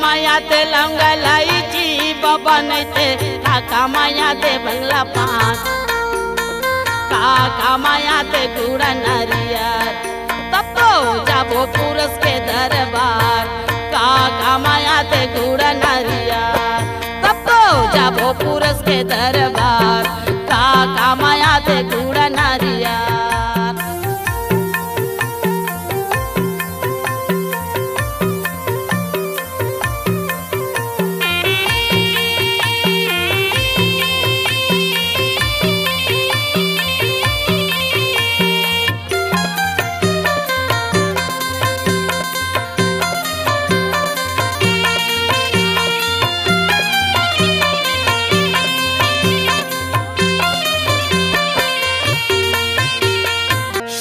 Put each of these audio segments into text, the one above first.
माया ते लवंगा लाईची बाबा नाही ते काका माया ते बंगला पान काका माया ते गुड़ा नारियल तब तो जाबो पुरुष के दरबार काका माया ते गुड़ा नारियल तब तो जाबो पुरुष के दरबार काका माया ते गुड़ा नारियल।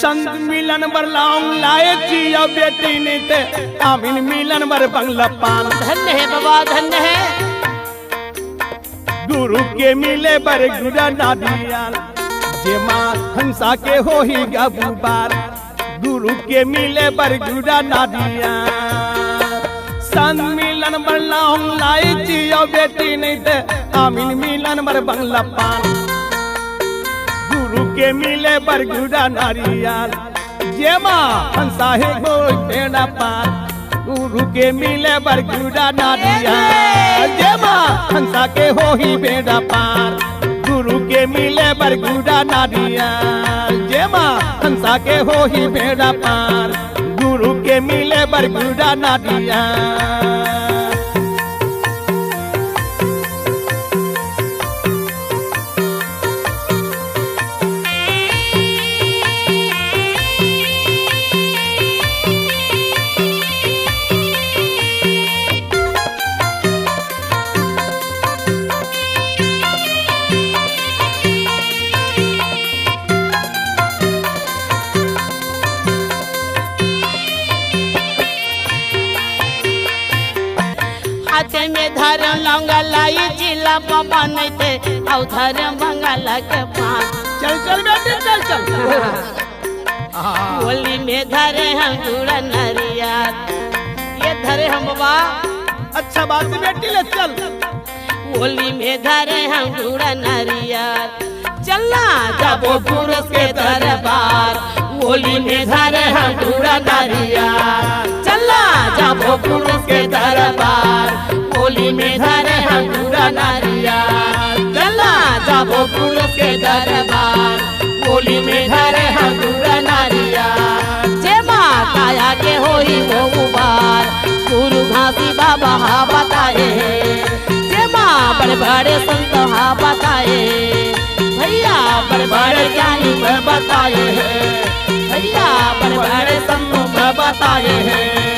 संत मिलन बर लाऊं लाए जिया बेटी ने ते आमिन मिलन बर बंगला पान धन्य है बाबा धन्य है। गुरु के मिले बर गुड़ा नादियाल जे माँ हंसा के हो ही गबूबार गुरु के मिले बर गुड़ा नादियाल संत मिलन बर लाऊं लाए जिया बेटी ने ते आमिन मिलन बर बंगला पान गुरु के मिले बर गुड़ा नारियल जे माँ हंसा है कोई बेड़ा पार गुरु के मिले बर गुड़ा नारियल जे माँ हंसा के हो ही बेड़ा पार गुरु के मिले बर गुड़ा नारियल जे माँ हंसा के हो ही बेड़ा पार गुरु के मिले बर गुड़ा नारियल। हाथे में धरम लौंगा लाई जिला बाबा नहीं थे औ धरम बंगाला के पान चल चल बेटे चल चल होली में धरे हम गुड़ा नारियल ये धरे हम बाबा अच्छा बात है बेटी ले चल होली में धरे हम गुड़ा नारियल चलना जाबो पुरुष के दरबार होली में धरे हम गुड़ा नारियल चलना जाबो पुरुष के दरबार होली में धरे हम गुड़ा नारियल चलना जाबो पुरुष के दरबार होली में धरे हम गुड़ा नारियल जे माता के होई वो उबार गुरु घासी बाबा हा बताए जे माँ बड़े बड़े संत हा बताए भैया बड़े बड़े ज्ञानी में बताए हैं भैया बड़े बड़े संतों में बताए हैं।